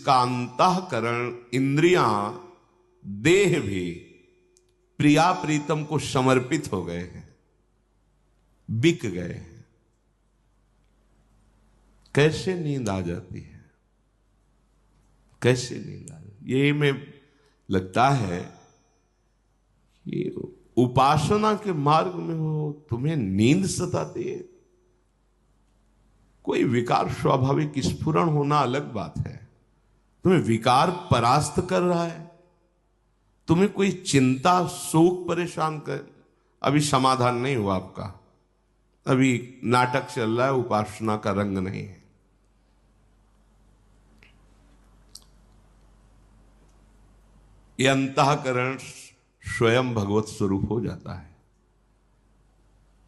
जिसका अंतःकरण, इंद्रियां, देह भी प्रिया प्रीतम को समर्पित हो गए हैं, बिक गए हैं, कैसे नींद आ जाती है? कैसे नींद आ जाती? यही में लगता है कि उपासना के मार्ग में हो, तुम्हें नींद सताती है। कोई विकार स्वाभाविक स्फुरण होना अलग बात है, तुम्हें विकार परास्त कर रहा है, तुम्हें कोई चिंता शोक परेशान कर, अभी समाधान नहीं हुआ आपका, अभी नाटक चल रहा है, उपासना का रंग नहीं है। ये अंतःकरण स्वयं भगवत स्वरूप हो जाता है,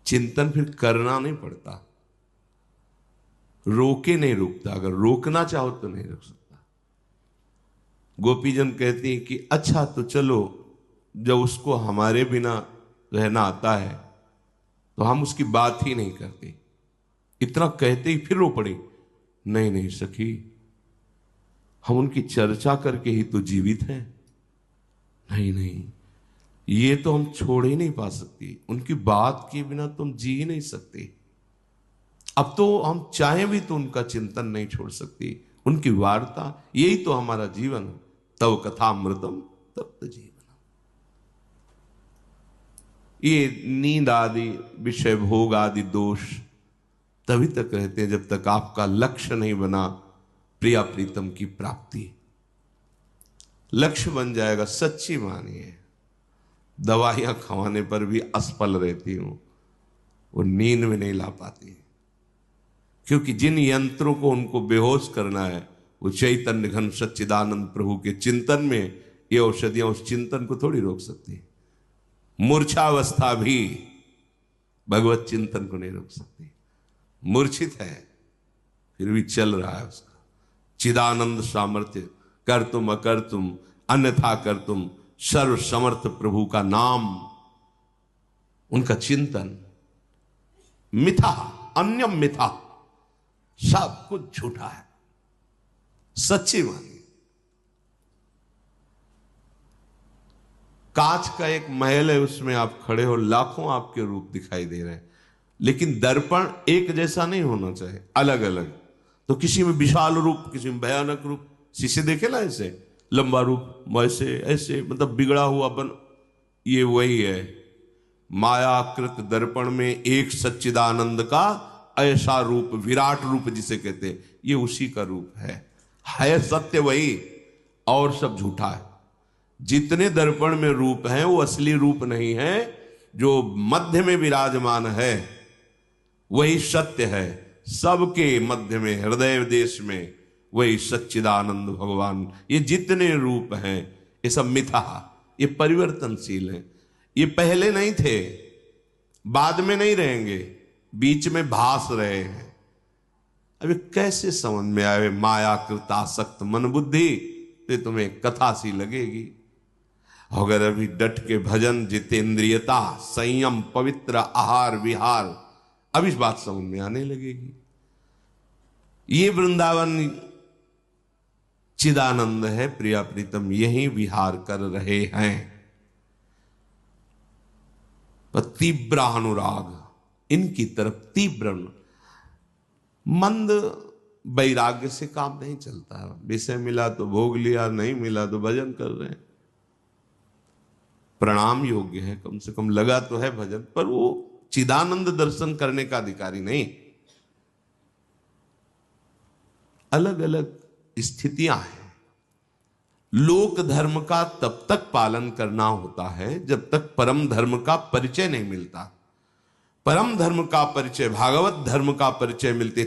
चिंतन फिर करना नहीं पड़ता, रोके नहीं रुकता, अगर रोकना चाहो तो नहीं रुक सकता। गोपीजन कहती हैं कि अच्छा तो चलो, जब उसको हमारे बिना रहना आता है तो हम उसकी बात ही नहीं करते। इतना कहते ही फिर रो पड़ी, नहीं नहीं सखी, हम उनकी चर्चा करके ही तो जीवित हैं। नहीं नहीं, ये तो हम छोड़ ही नहीं पा सकती, उनकी बात के बिना तुम जी ही नहीं सकती। अब तो हम चाहें भी तो उनका चिंतन नहीं छोड़ सकती, उनकी वार्ता, यही तो हमारा जीवन। तव कथामृतम तप्त जीवन। ये नींद आदि विषय भोग आदि दोष तभी तक रहते हैं जब तक आपका लक्ष्य नहीं बना प्रिया प्रीतम की प्राप्ति। लक्ष्य बन जाएगा, सच्ची मानिए, दवाइयां खवाने पर भी असफल रहती हूं, वो नींद में नहीं ला पाती, क्योंकि जिन यंत्रों को उनको बेहोश करना है वो चैतन्य घन सच्चिदानंद प्रभु के चिंतन में, ये औषधियां उस चिंतन को थोड़ी रोक सकती। मूर्छावस्था भी भगवत चिंतन को नहीं रोक सकती। मूर्छित है फिर भी चल रहा है उसका चिदानंद सामर्थ्य, कर तुम अकर तुम अन्यथा कर तुम, सर्व समर्थ प्रभु का नाम, उनका चिंतन। मिथा अन्यम मिथा, सब कुछ झूठा है, सच्ची मानिए। कांच का एक महल है, उसमें आप खड़े हो, लाखों आपके रूप दिखाई दे रहे हैं, लेकिन दर्पण एक जैसा नहीं होना चाहिए, अलग अलग। तो किसी में विशाल रूप, किसी में भयानक रूप। शीशे देखे ना, ऐसे लंबा रूप, वैसे ऐसे, मतलब बिगड़ा हुआ बन, ये वही है। मायाकृत दर्पण में एक सच्चिदानंद का ऐसा रूप, विराट रूप जिसे कहते हैं, ये उसी का रूप है सत्य वही, और सब झूठा है। जितने दर्पण में रूप हैं वो असली रूप नहीं है, जो मध्य में विराजमान है वही सत्य है। सबके मध्य में, हृदय देश में वही सच्चिदानंद भगवान। ये जितने रूप हैं ये सब मिथ्या, ये परिवर्तनशील हैं। ये पहले नहीं थे, बाद में नहीं रहेंगे, बीच में भास रहे हैं। अभी कैसे समझ में आए माया कृतासक्त मन बुद्धि, तो तुम्हें कथा सी लगेगी। अगर अभी डट के भजन, जितेंद्रियता, संयम, पवित्र आहार विहार, अब इस बात समझ में आने लगेगी। ये वृंदावन चिदानंद है, प्रिया प्रीतम यही विहार कर रहे हैं। तीव्र अनुराग, इनकी तरफ तीव्र, मंद वैराग्य से काम नहीं चलता। विषय मिला तो भोग लिया, नहीं मिला तो भजन कर रहे हैं। प्रणाम योग्य है, कम से कम लगा तो है भजन, पर वो चिदानंद दर्शन करने का अधिकारी नहीं। अलग अलग स्थितियां हैं। लोक धर्म का तब तक पालन करना होता है जब तक परम धर्म का परिचय नहीं मिलता। परम धर्म का परिचय, भागवत धर्म का परिचय मिलते